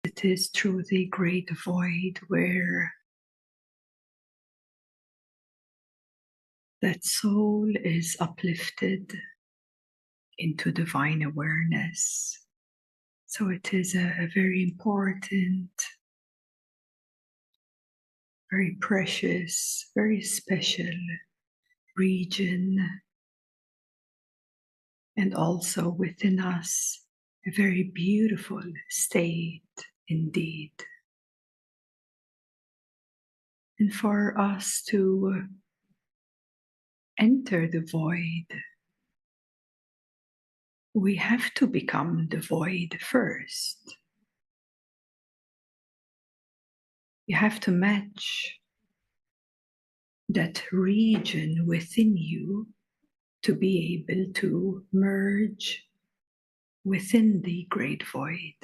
It is through the great void where that soul is uplifted into divine awareness. So it is a very important, very precious, very special region, and also within us, a very beautiful state indeed. And for us to enter the void, we have to become the void first. You have to match that region within you to be able to merge within the great void.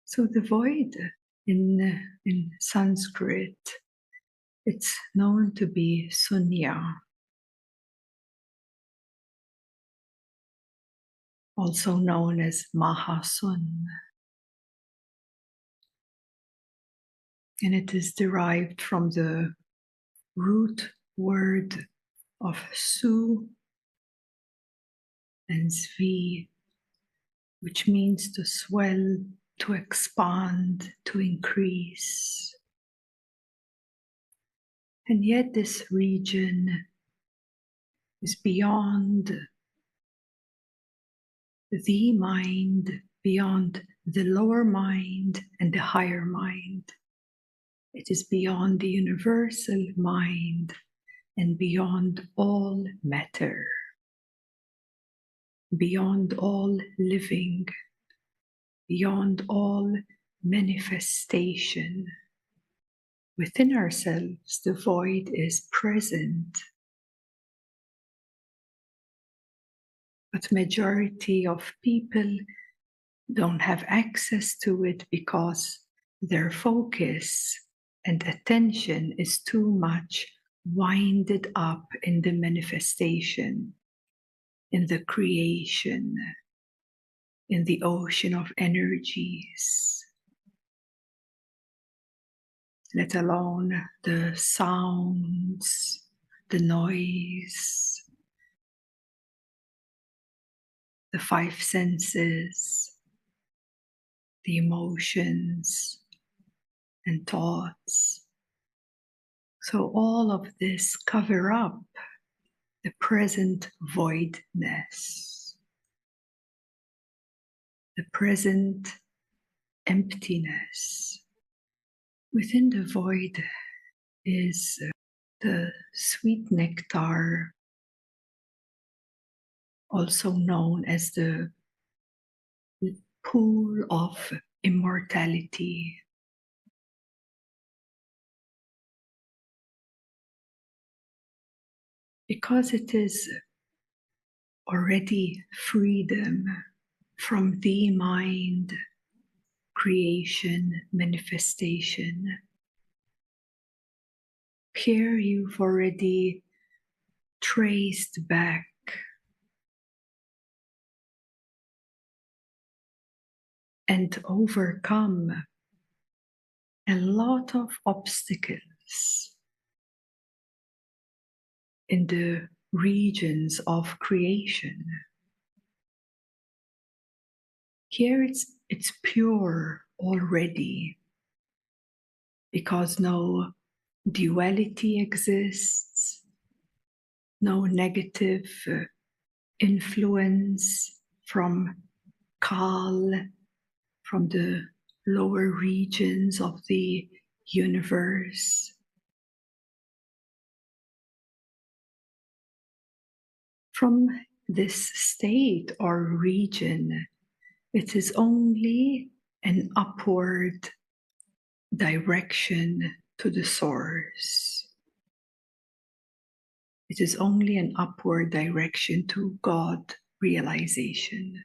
So the void in Sanskrit, it's known to be Sunya, also known as Mahasun. And it is derived from the root word of Su and Svi, which means to swell, to expand, to increase. And yet this region is beyond the mind, beyond the lower mind and the higher mind. It is beyond the universal mind and beyond all matter, beyond all living, beyond all manifestation. Within ourselves, the void is present. But majority of people don't have access to it because their focus and attention is too much winded up in the manifestation, in the creation, in the ocean of energies, let alone the sounds, the noise, the five senses, the emotions and thoughts. So all of this cover up the present voidness, the present emptiness. Within the void is the sweet nectar, also known as the pool of immortality. Because it is already freedom from the mind, creation, manifestation. Here you've already traced back and overcome a lot of obstacles in the regions of creation. Here it's pure already because no duality exists, no negative influence from Kal, from the lower regions of the universe. From this state or region, it is only an upward direction to the source. It is only an upward direction to God realization.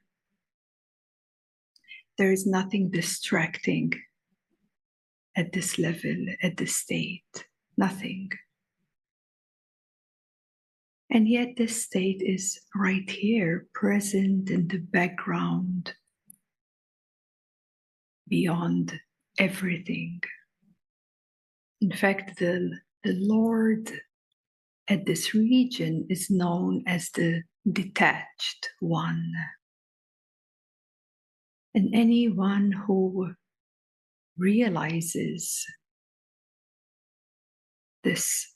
There is nothing distracting at this level, at this state, nothing. And yet this state is right here, present in the background, beyond everything. In fact, the Lord at this region is known as the detached one. And anyone who realizes this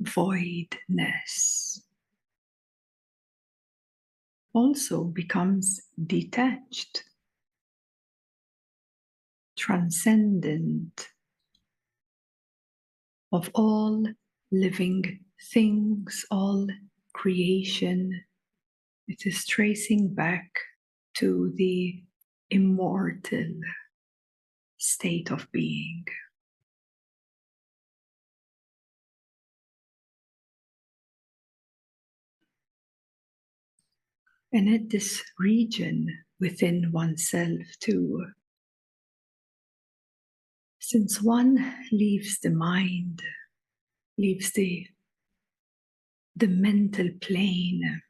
voidness also becomes detached, transcendent of all living things, all creation. It is tracing back to the immortal state of being. And at this region within oneself too, since one leaves the mind, leaves the mental plane,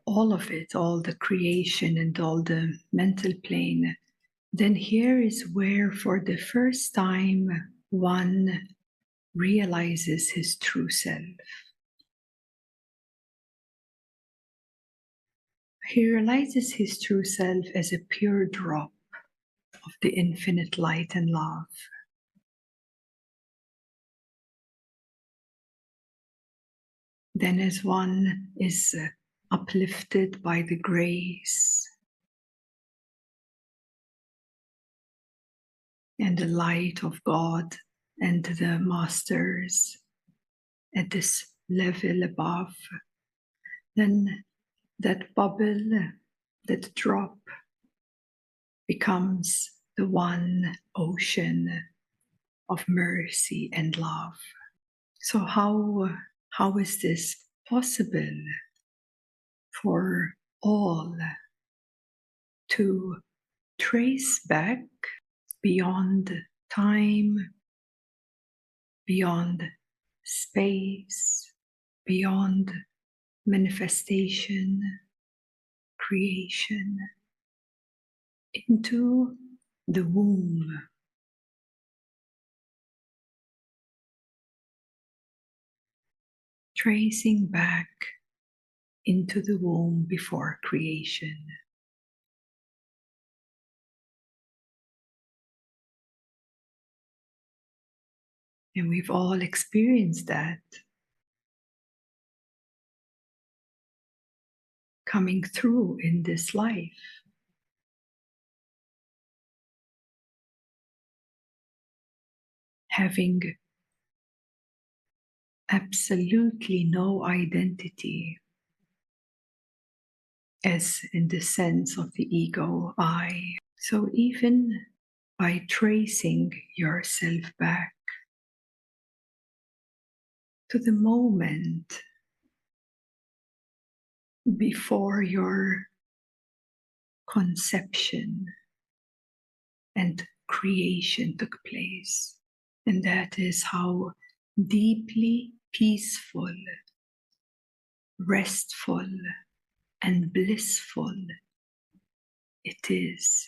all of it, all the creation and all the mental plane, then here is where for the first time one realizes his true self. He realizes his true self as a pure drop of the infinite light and love. Then as one is uplifted by the grace and the light of God and the masters at this level above, then that bubble, that drop becomes the one ocean of mercy and love. So how is this possible for all to trace back beyond time, beyond space, beyond manifestation, creation, into the womb? Tracing back into the womb before creation. And we've all experienced that. Coming through in this life. Having absolutely no identity, as in the sense of the ego I. So even by tracing yourself back to the moment before your conception and creation took place, and that is how deeply peaceful, restful, and blissful it is.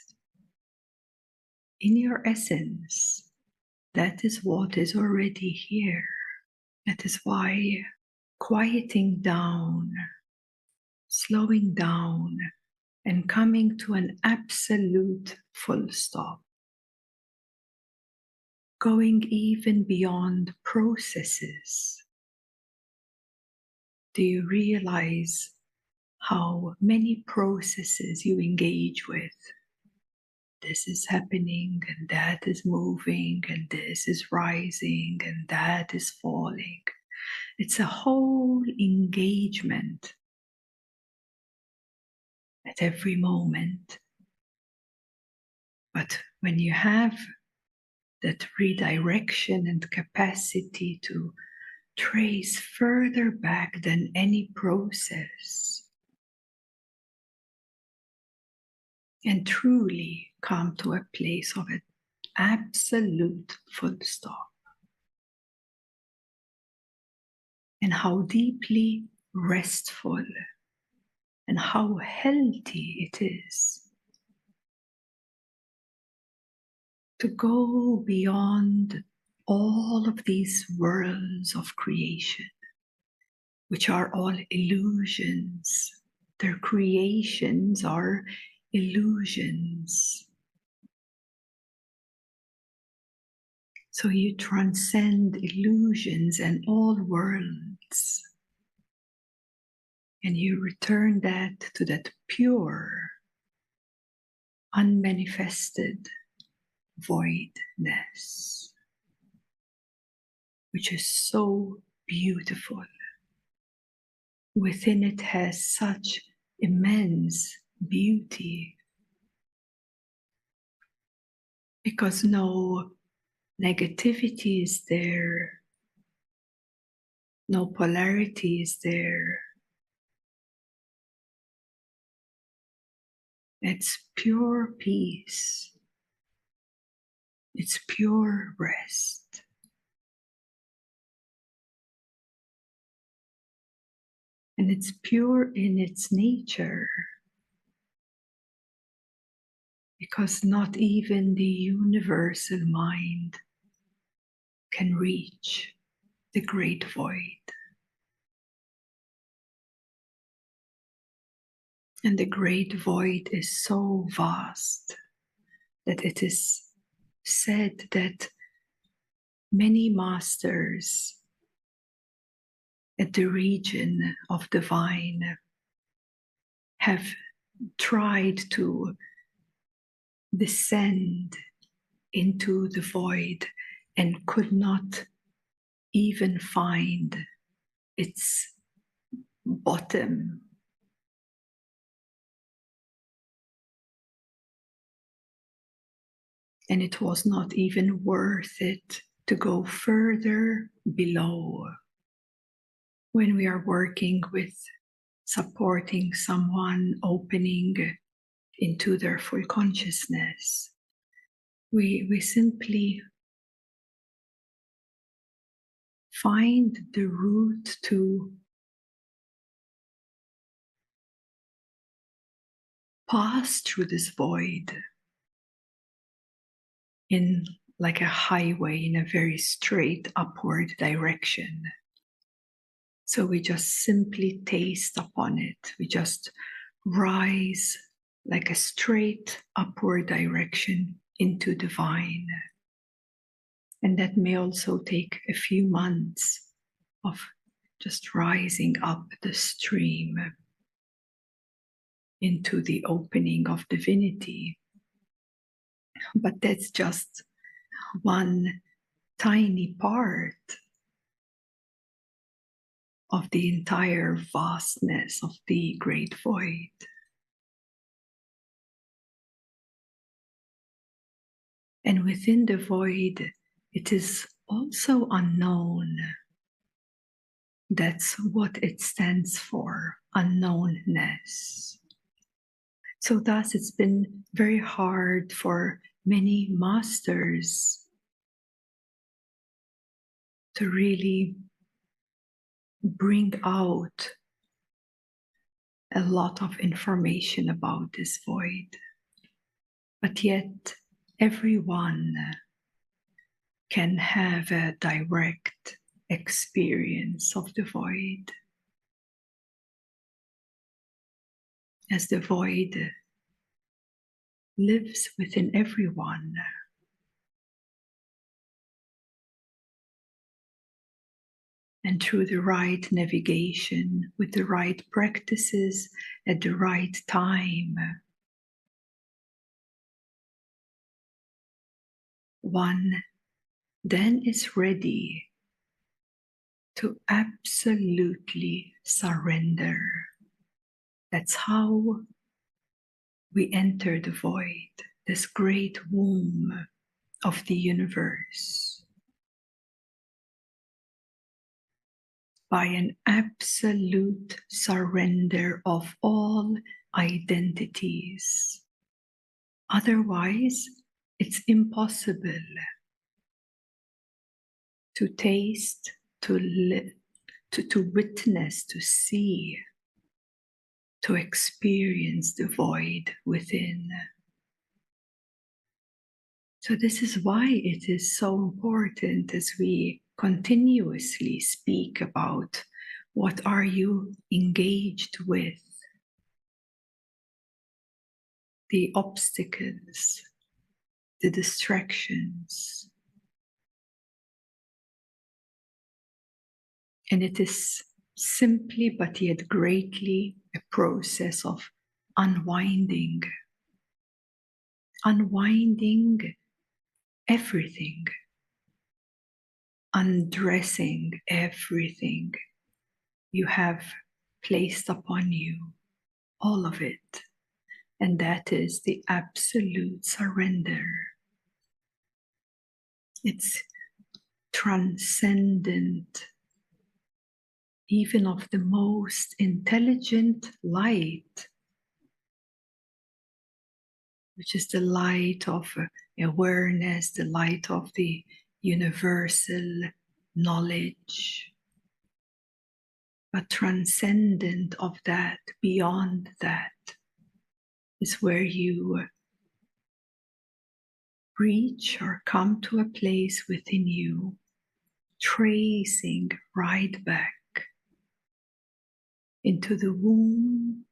In your essence, that is what is already here. That is why quieting down, slowing down, and coming to an absolute full stop, going even beyond processes. Do you realize how many processes you engage with? This is happening, and that is moving, and this is rising, and that is falling. It's a whole engagement at every moment. But when you have that redirection and capacity to trace further back than any process and truly come to a place of an absolute full stop, and how deeply restful and how healthy it is to go beyond all of these worlds of creation, which are all illusions. Their creations are illusions. So you transcend illusions and all worlds, and you return that to that pure, unmanifested voidness, which is so beautiful. Within it has such immense beauty, because no negativity is there, no polarity is there. It's pure peace. It's pure rest. And it's pure in its nature, because not even the universal mind can reach the great void. And the great void is so vast that it is said that many masters at the region of divine have tried to descend into the void and could not even find its bottom. And it was not even worth it to go further below. When we are working with supporting someone opening into their full consciousness, we simply find the route to pass through this void in like a highway in a very straight upward direction. So we just simply taste upon it. We just rise like a straight upward direction into divine. And that may also take a few months of just rising up the stream into the opening of divinity. But that's just one tiny part of the entire vastness of the great void. And within the void, it is also unknown. That's what it stands for, unknownness. So thus it's been very hard for many masters to really bring out a lot of information about this void. But yet everyone can have a direct experience of the void, as the void lives within everyone. And through the right navigation, with the right practices at the right time, one then is ready to absolutely surrender. That's how we enter the void, this great womb of the universe, by an absolute surrender of all identities. Otherwise, it's impossible to taste, to live, to witness, to see to experience the void within. So this is why it is so important as we continuously speak about what are you engaged with, the obstacles, the distractions. And it is simply but yet greatly a process of unwinding everything, undressing everything you have placed upon you, all of it. And that is the absolute surrender. It's transcendent, even of the most intelligent light, which is the light of awareness, the light of the universal knowledge. But transcendent of that, beyond that, is where you reach or come to a place within you, tracing right back into the womb,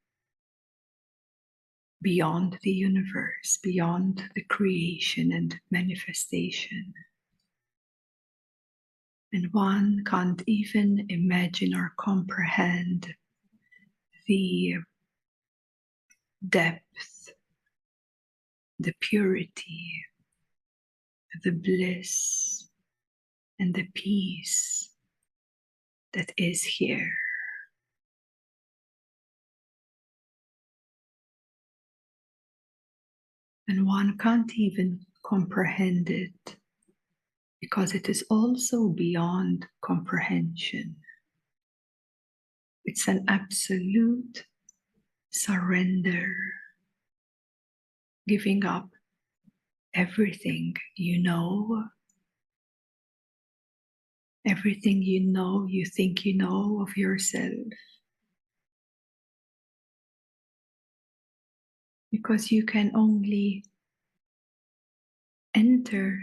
beyond the universe, beyond the creation and manifestation. And one can't even imagine or comprehend the depth, the purity, the bliss, and the peace that is here. And one can't even comprehend it because it is also beyond comprehension. It's an absolute surrender, giving up everything you know, everything you know, you think you know of yourself. Because you can only enter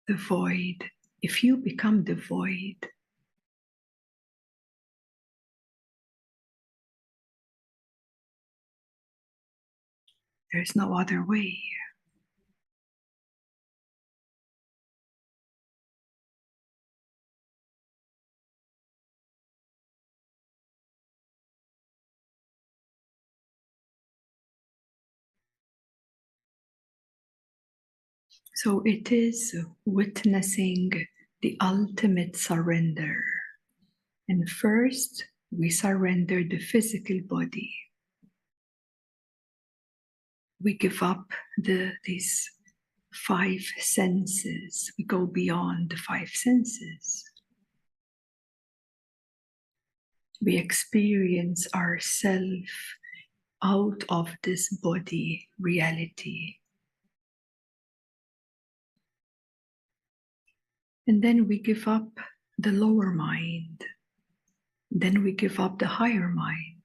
the void if you become the void. There's no other way. So it is witnessing the ultimate surrender. And first, we surrender the physical body. We give up these five senses. We go beyond the five senses. We experience ourselves out of this body reality. And then we give up the lower mind. Then we give up the higher mind.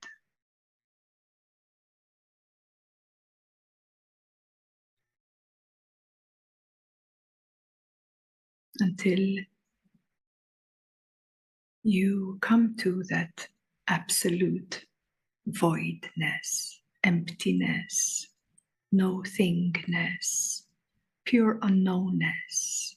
Until you come to that absolute voidness, emptiness, nothingness, pure unknownness.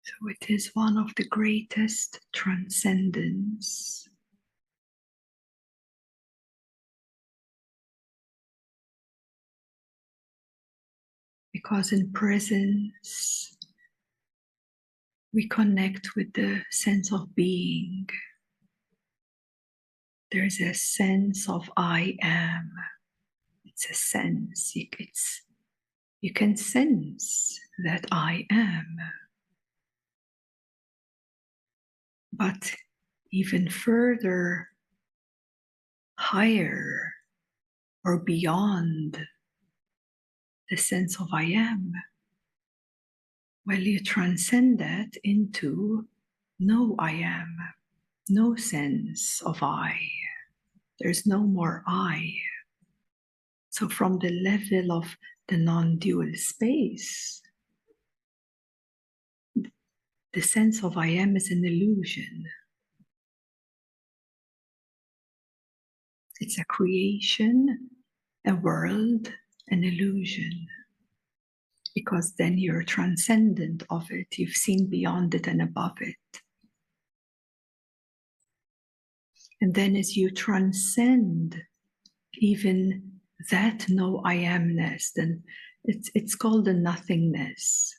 So it is one of the greatest transcendence. Because in presence, we connect with the sense of being. There's a sense of I am. It's a sense. You can sense that I am. But even further, higher or beyond the sense of I am, well, you transcend that into no I am, no sense of I. There's no more I. So from the level of the non-dual space, the sense of I am is an illusion. It's a creation, a world, an illusion. Because then you're transcendent of it. You've seen beyond it and above it. And then as you transcend even that no I amness, then it's called the nothingness.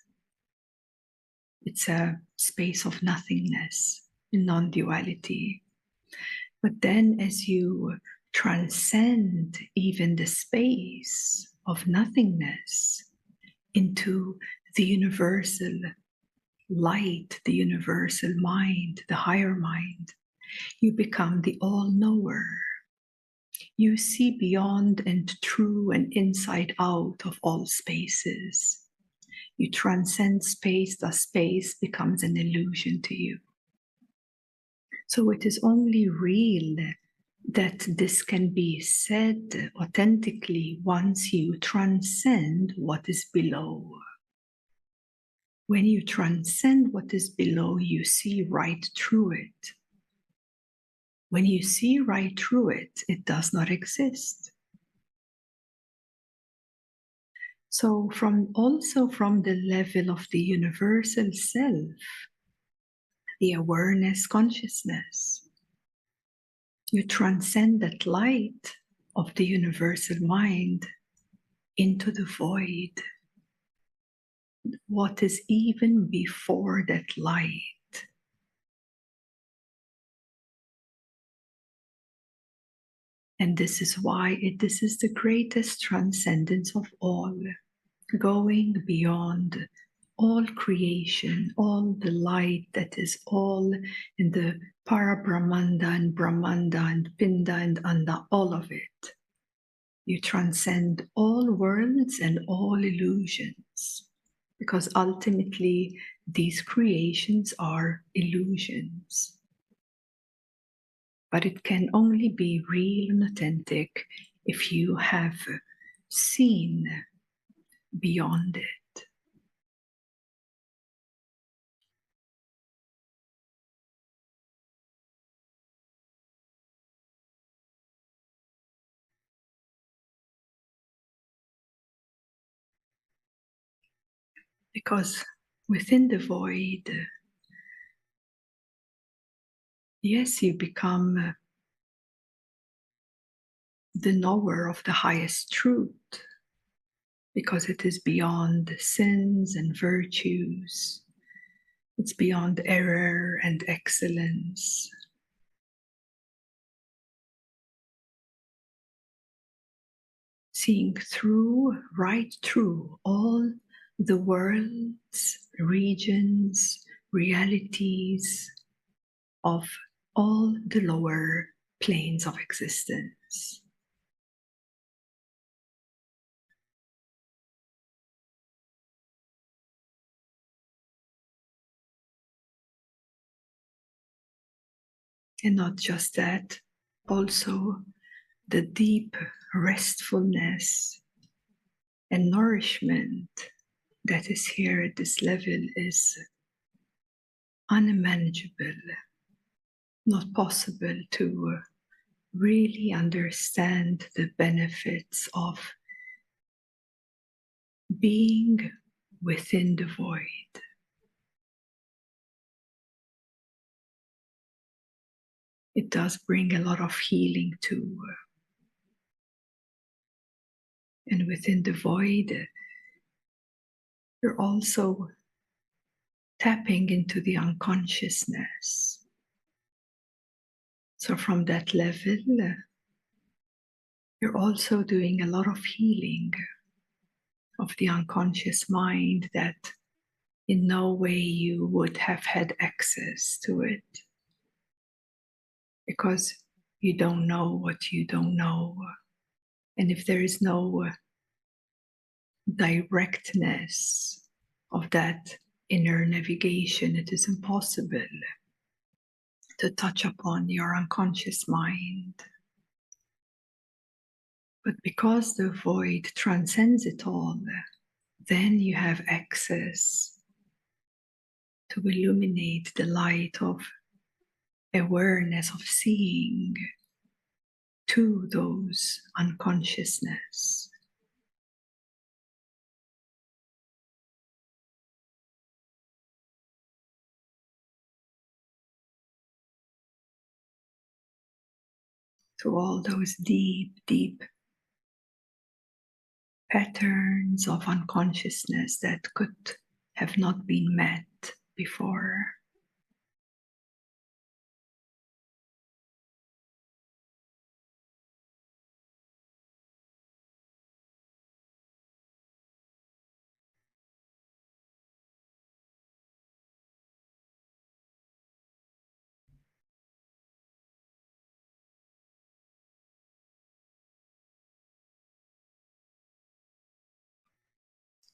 It's a space of nothingness in non-duality. But then as you transcend even the space of nothingness into the universal light, the universal mind, the higher mind, you become the all-knower. You see beyond and through and inside out of all spaces. You transcend space, thus space becomes an illusion to you. So it is only real that this can be said authentically once you transcend what is below. When you transcend what is below, you see right through it. When you see right through it, it does not exist. So also from the level of the universal self, the awareness consciousness, you transcend that light of the universal mind into the void. What is even before that light? And this is why this is the greatest transcendence of all, going beyond all creation, all the light that is all in the para-brahmanda and brahmanda and pinda and anda, all of it. You transcend all worlds and all illusions, because ultimately these creations are illusions. But it can only be real and authentic if you have seen beyond it. Because within the void, yes, you become the knower of the highest truth, because it is beyond sins and virtues. It's beyond error and excellence. Seeing through, right through all the worlds, regions, realities of all the lower planes of existence. And not just that, also the deep restfulness and nourishment that is here at this level is unmanageable, not possible to really understand the benefits of being within the void. It does bring a lot of healing too. And within the void, you're also tapping into the unconsciousness. So from that level, you're also doing a lot of healing of the unconscious mind that in no way you would have had access to it, because you don't know what you don't know. And if there is no directness of that inner navigation, it is impossible to touch upon your unconscious mind. But because the void transcends it all, then you have access to illuminate the light of awareness, of seeing to those unconsciousness. To all those deep, deep patterns of unconsciousness that could have not been met before.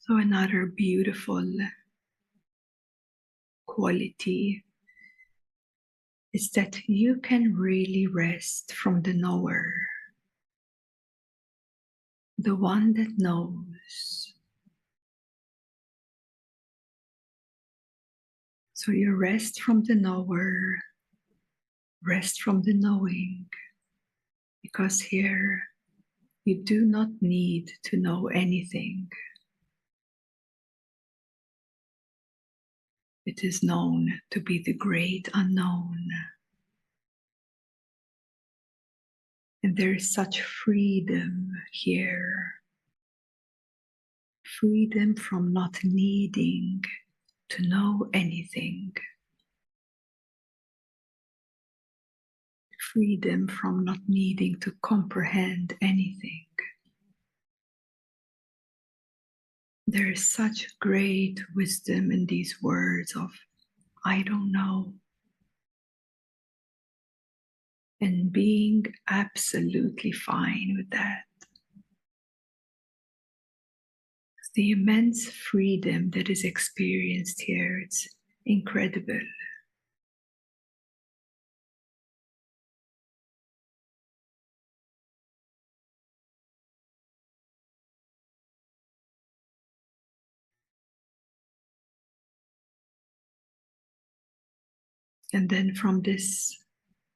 So another beautiful quality is that you can really rest from the knower, the one that knows. So you rest from the knower, rest from the knowing, because here you do not need to know anything. It is known to be the great unknown. And there is such freedom here. Freedom from not needing to know anything. Freedom from not needing to comprehend anything. There is such great wisdom in these words of, I don't know. And being absolutely fine with that. The immense freedom that is experienced here, it's incredible. And then from this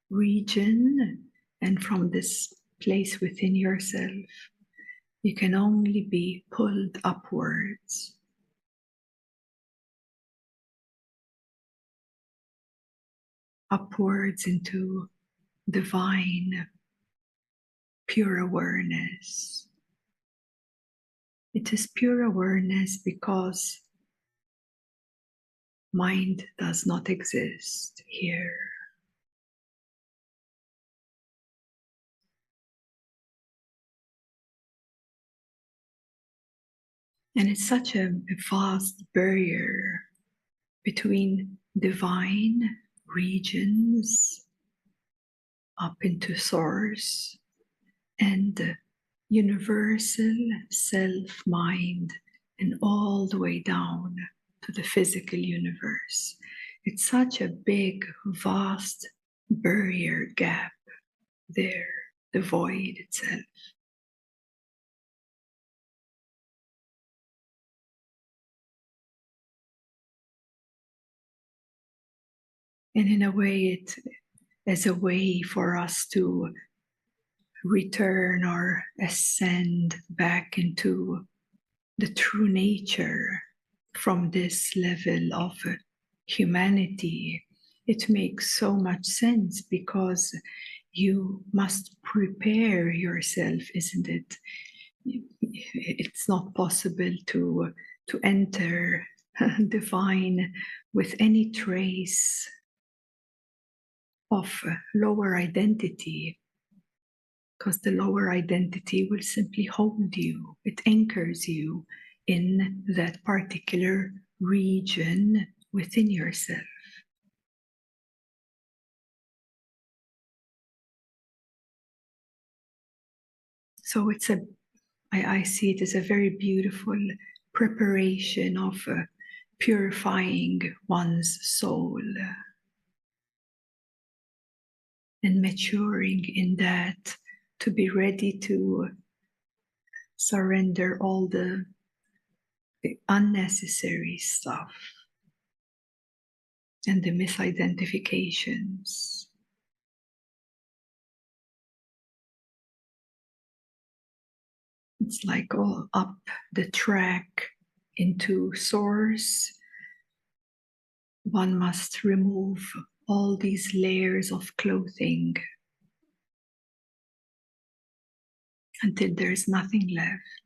region and from this place within yourself, you can only be pulled upwards. Upwards into divine, pure awareness. It is pure awareness because mind does not exist here. And it's such a vast barrier between divine regions up into source and universal self-mind and all the way down to the physical universe. It's such a big, vast barrier gap there, the void itself. And in a way, it is a way for us to return or ascend back into the true nature from this level of humanity. It makes so much sense because you must prepare yourself, isn't it? It's not possible to enter divine with any trace of lower identity, because the lower identity will simply hold you. It anchors you in that particular region within yourself. So I see it as a very beautiful preparation of purifying one's soul and maturing in that, to be ready to surrender all the unnecessary stuff and the misidentifications. It's like all up the track into source. One must remove all these layers of clothing until there's nothing left.